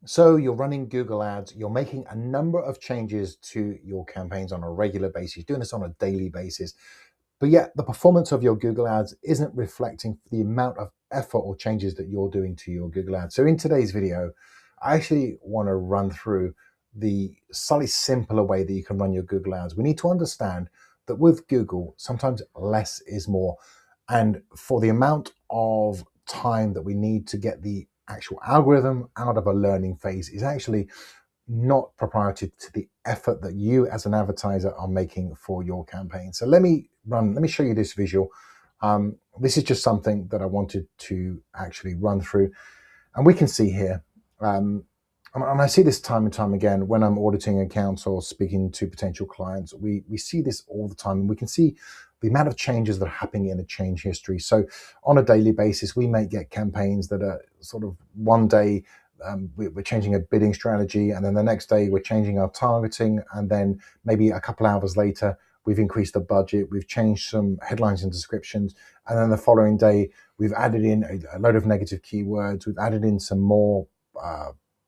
So you're running Google Ads, you're making a number of changes to your campaigns on a regular basis, doing this on a daily basis, but yet the performance of your Google Ads isn't reflecting the amount of effort or changes that you're doing to your Google Ads. So in today's video, I actually want to run through the slightly simpler way that you can run your Google Ads. We need to understand that with Google, sometimes less is more. And for the amount of time that we need to get the actual algorithm out of a learning phase is actually not proprietary to the effort that you as an advertiser are making for your campaign. So let me show you this visual. This is just something that I wanted to actually run through. And we can see here, and I see this time and time again when I'm auditing accounts or speaking to potential clients, we see this all the time, and we can see the amount of changes that are happening in a change history. So on a daily basis, we may get campaigns that are sort of one day, we're changing a bidding strategy, and then the next day we're changing our targeting, and then maybe a couple hours later, we've increased the budget, we've changed some headlines and descriptions, and then the following day, we've added in a load of negative keywords, we've added in some more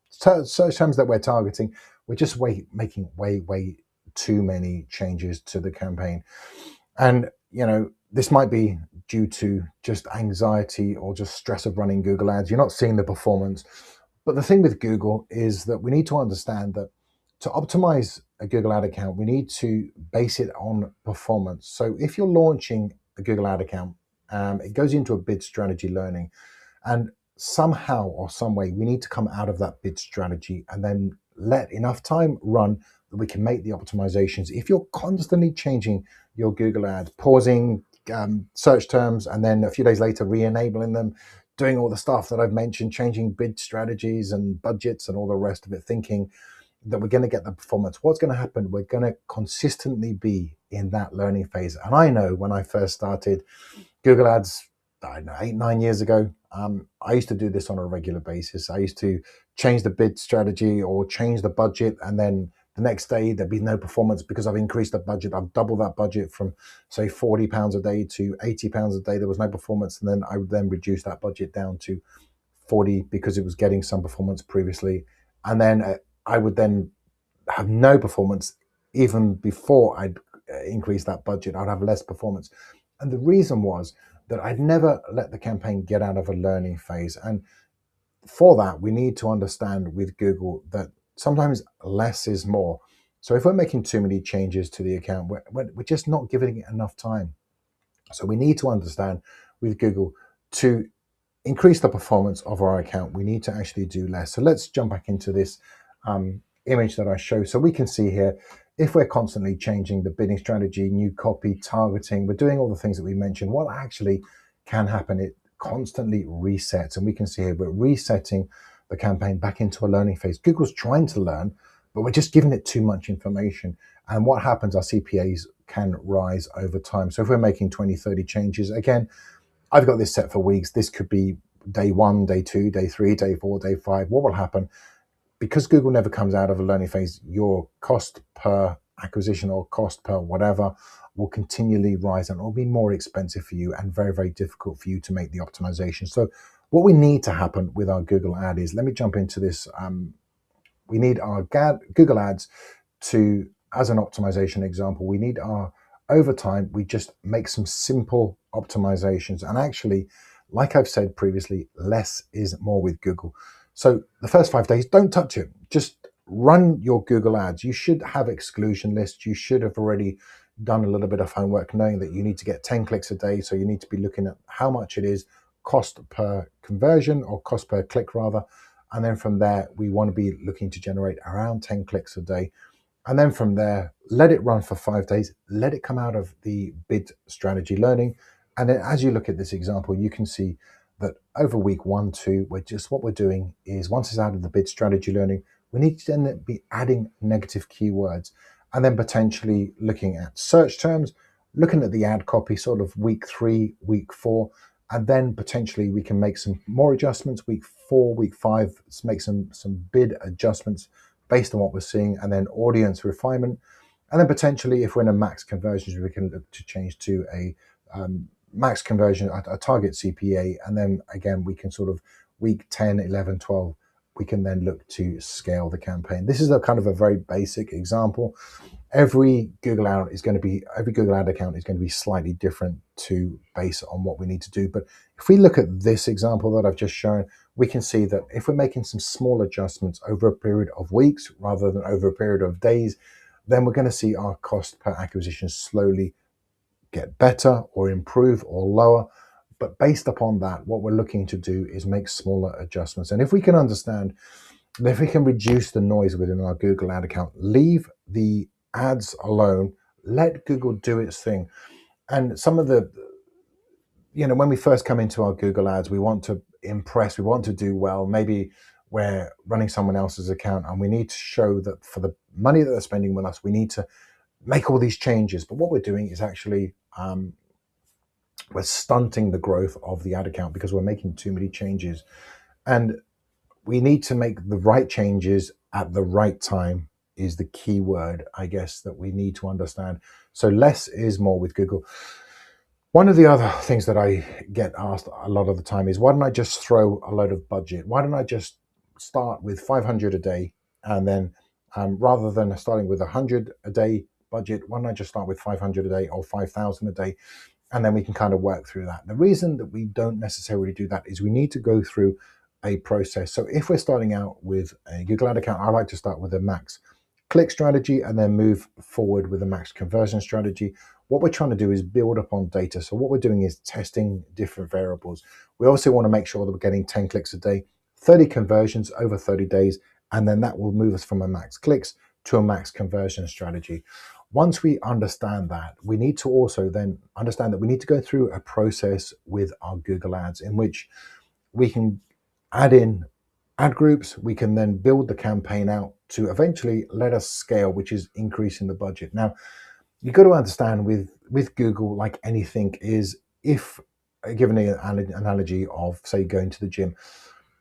search terms that we're targeting. We're just making way too many changes to the campaign. And, this might be due to just anxiety or just stress of running Google Ads. You're not seeing the performance. But the thing with Google is that we need to understand that to optimize a Google Ad account, we need to base it on performance. So if you're launching a Google Ad account, it goes into a bid strategy learning. And somehow or some way, we need to come out of that bid strategy and then let enough time run that we can make the optimizations. If you're constantly changing your Google Ads, pausing search terms, and then a few days later re-enabling them, doing all the stuff that I've mentioned, changing bid strategies and budgets and all the rest of it, thinking that we're going to get the performance, what's going to happen? We're going to consistently be in that learning phase. And I know when I first started Google Ads, I don't know, 8-9 years ago, I used to do this on a regular basis. I used to change the bid strategy or change the budget, and then the next day there'd be no performance because I've increased the budget. I've doubled that budget from, say, £40 a day to £80 a day. There was no performance, and then I would then reduce that budget down to 40 because it was getting some performance previously, and then I would then have no performance even before I'd increase that budget. I'd have less performance, and the reason was that I'd never let the campaign get out of a learning phase. And for that, we need to understand with Google that sometimes less is more. So if we're making too many changes to the account, we're just not giving it enough time. So we need to understand with Google to increase the performance of our account, we need to actually do less. So let's jump back into this image that I show. So we can see here, if we're constantly changing the bidding strategy, new copy, targeting, we're doing all the things that we mentioned, what actually can happen, it constantly resets. And we can see here, we're resetting the campaign back into a learning phase. Google's trying to learn, but we're just giving it too much information. And what happens, our CPAs can rise over time. So if we're making 20, 30 changes, again, I've got this set for weeks. This could be day 1, day 2, day 3, day 4, day 5. What will happen? Because Google never comes out of a learning phase, your cost per acquisition or cost per whatever will continually rise, and it will be more expensive for you and very difficult for you to make the optimization. So what we need to happen with our Google ad is, let me jump into this. We need our Google ads to, as an optimization example, we need our, over time, we just make some simple optimizations. And actually, like I've said previously, less is more with Google. So the first 5 days, don't touch it. Just run your Google ads. You should have exclusion lists. You should have already done a little bit of homework, knowing that you need to get 10 clicks a day. So you need to be looking at how much it is, cost per conversion or cost per click rather. And then from there, we want to be looking to generate around 10 clicks a day. And then from there, let it run for 5 days, let it come out of the bid strategy learning. And then as you look at this example, you can see that over week 1, 2, what we're doing is, once it's out of the bid strategy learning, we need to then be adding negative keywords, and then potentially looking at search terms, looking at the ad copy sort of week 3, week 4, and then potentially we can make some more adjustments week 4, week 5, make some bid adjustments based on what we're seeing, and then audience refinement. And then potentially, if we're in a max conversions, we can look to change to a max conversion, a target CPA. And then again, we can sort of week 10, 11, 12, we can then look to scale the campaign. This is a kind of a very basic example. Every Google ad account is going to be slightly different to base on what we need to do. But if we look at this example that I've just shown, we can see that if we're making some small adjustments over a period of weeks rather than over a period of days, then we're going to see our cost per acquisition slowly get better or improve or lower. But based upon that, what we're looking to do is make smaller adjustments. And if we can understand, if we can reduce the noise within our Google ad account, leave the ads alone, let Google do its thing. And some of the, when we first come into our Google ads, we want to impress, we want to do well. Maybe we're running someone else's account and we need to show that for the money that they're spending with us, we need to make all these changes. But what we're doing is actually we're stunting the growth of the ad account because we're making too many changes. And we need to make the right changes at the right time is the key word, I guess, that we need to understand. So less is more with Google. One of the other things that I get asked a lot of the time is, why don't I just throw a load of budget? Why don't I just start with 500 a day? And then rather than starting with 100 a day budget, why don't I just start with 500 a day or 5,000 a day? And then we can kind of work through that. The reason that we don't necessarily do that is we need to go through a process. So if we're starting out with a Google ad account, I like to start with a max click strategy and then move forward with a max conversion strategy. What we're trying to do is build upon data. So what we're doing is testing different variables. We also want to make sure that we're getting 10 clicks a day, 30 conversions over 30 days, and then that will move us from a max clicks to a max conversion strategy. Once we understand that, we need to also then understand that we need to go through a process with our Google ads in which we can add in ad groups. We can then build the campaign out to eventually let us scale, which is increasing the budget. Now, you've got to understand with Google, like anything, is if given an analogy of, say, going to the gym,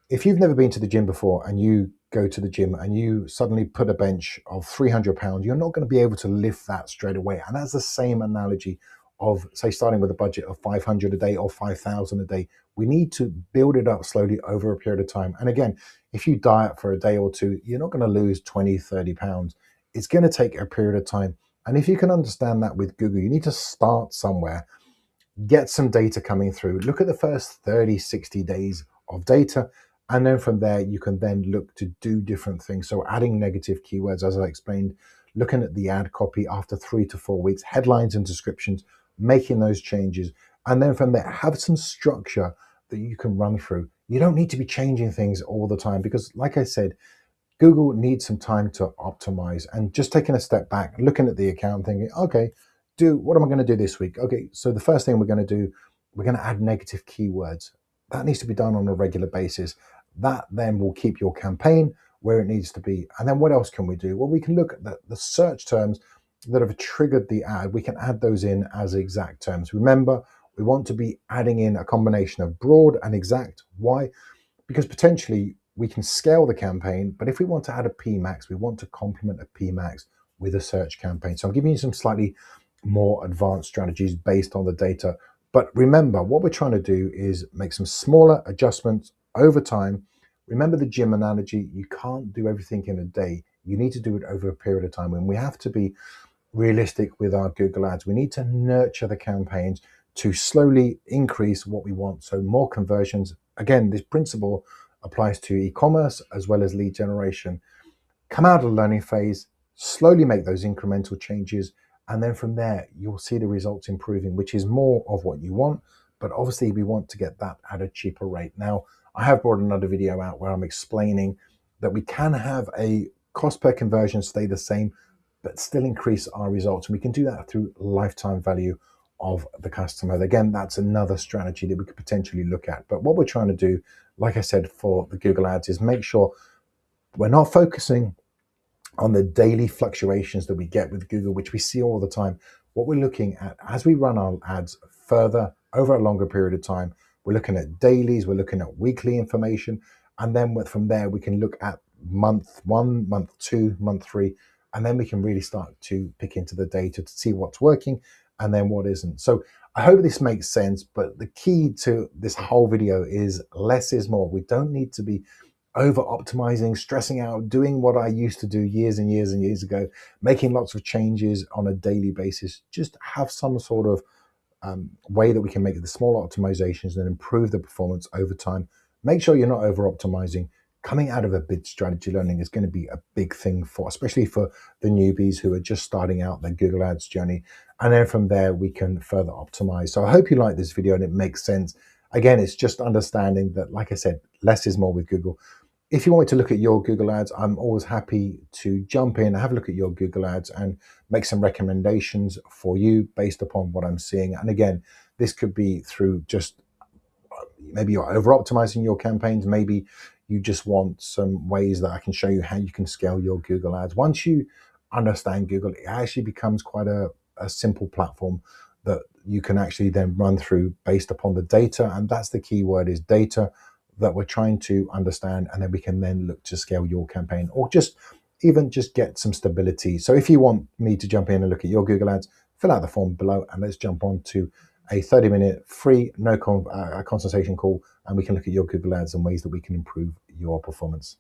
if you've never been to the gym before and you go to the gym and you suddenly put a bench of 300 pounds, you're not going to be able to lift that straight away. And that's the same analogy of, say, starting with a budget of 500 a day or 5,000 a day. We need to build it up slowly over a period of time. And again, if you diet for a day or two, you're not going to lose 20, 30 pounds. It's going to take a period of time. And if you can understand that with Google, you need to start somewhere, get some data coming through, look at the first 30, 60 days of data. And then from there, you can then look to do different things. So adding negative keywords, as I explained, looking at the ad copy after 3 to 4 weeks, headlines and descriptions, making those changes. And then from there, have some structure that you can run through. You don't need to be changing things all the time because, like I said, Google needs some time to optimize. And just taking a step back, looking at the account, thinking, okay, what am I going to do this week? Okay, so the first thing we're going to do, we're going to add negative keywords. That needs to be done on a regular basis. That then will keep your campaign where it needs to be. And then what else can we do? Well, we can look at the search terms that have triggered the ad. We can add those in as exact terms. Remember, we want to be adding in a combination of broad and exact. Why? Because potentially we can scale the campaign, but if we want to add a PMAX, we want to complement a PMAX with a search campaign. So I'm giving you some slightly more advanced strategies based on the data. But remember, what we're trying to do is make some smaller adjustments over time. Remember the gym analogy, you can't do everything in a day. You need to do it over a period of time. And we have to be realistic with our Google ads. We need to nurture the campaigns to slowly increase what we want. So more conversions. Again, this principle applies to e-commerce as well as lead generation. Come out of the learning phase, slowly make those incremental changes, and then from there, you'll see the results improving, which is more of what you want. But obviously, we want to get that at a cheaper rate. Now, I have brought another video out where I'm explaining that we can have a cost per conversion stay the same, but still increase our results. And we can do that through lifetime value of the customer. Again, that's another strategy that we could potentially look at. But what we're trying to do, like I said, for the Google ads is make sure we're not focusing on the daily fluctuations that we get with Google, which we see all the time. What we're looking at as we run our ads further over a longer period of time, we're looking at dailies, we're looking at weekly information, and then from there we can look at month 1, month 2, month 3, and then we can really start to pick into the data to see what's working and then what isn't. So I hope this makes sense, but the key to this whole video is less is more. We don't need to be over optimizing, stressing out, doing what I used to do years and years and years ago, making lots of changes on a daily basis. Just have some sort of way that we can make the small optimizations and improve the performance over time. Make sure you're not over optimizing. Coming out of a bid strategy learning is going to be a big thing for, especially for the newbies who are just starting out their Google Ads journey. And then from there, we can further optimize. So I hope you like this video and it makes sense. Again, it's just understanding that, like I said, less is more with Google. If you want me to look at your Google Ads, I'm always happy to jump in, have a look at your Google Ads and make some recommendations for you based upon what I'm seeing. And again, this could be through just maybe you're over optimizing your campaigns. Maybe you just want some ways that I can show you how you can scale your Google Ads. Once you understand Google, it actually becomes quite a simple platform that you can actually then run through based upon the data. And that's the key word, is data, that we're trying to understand. And then we can then look to scale your campaign, or just even just get some stability. So if you want me to jump in and look at your Google Ads, fill out the form below and let's jump on to a 30-minute free, no consultation call, and we can look at your Google Ads and ways that we can improve your performance.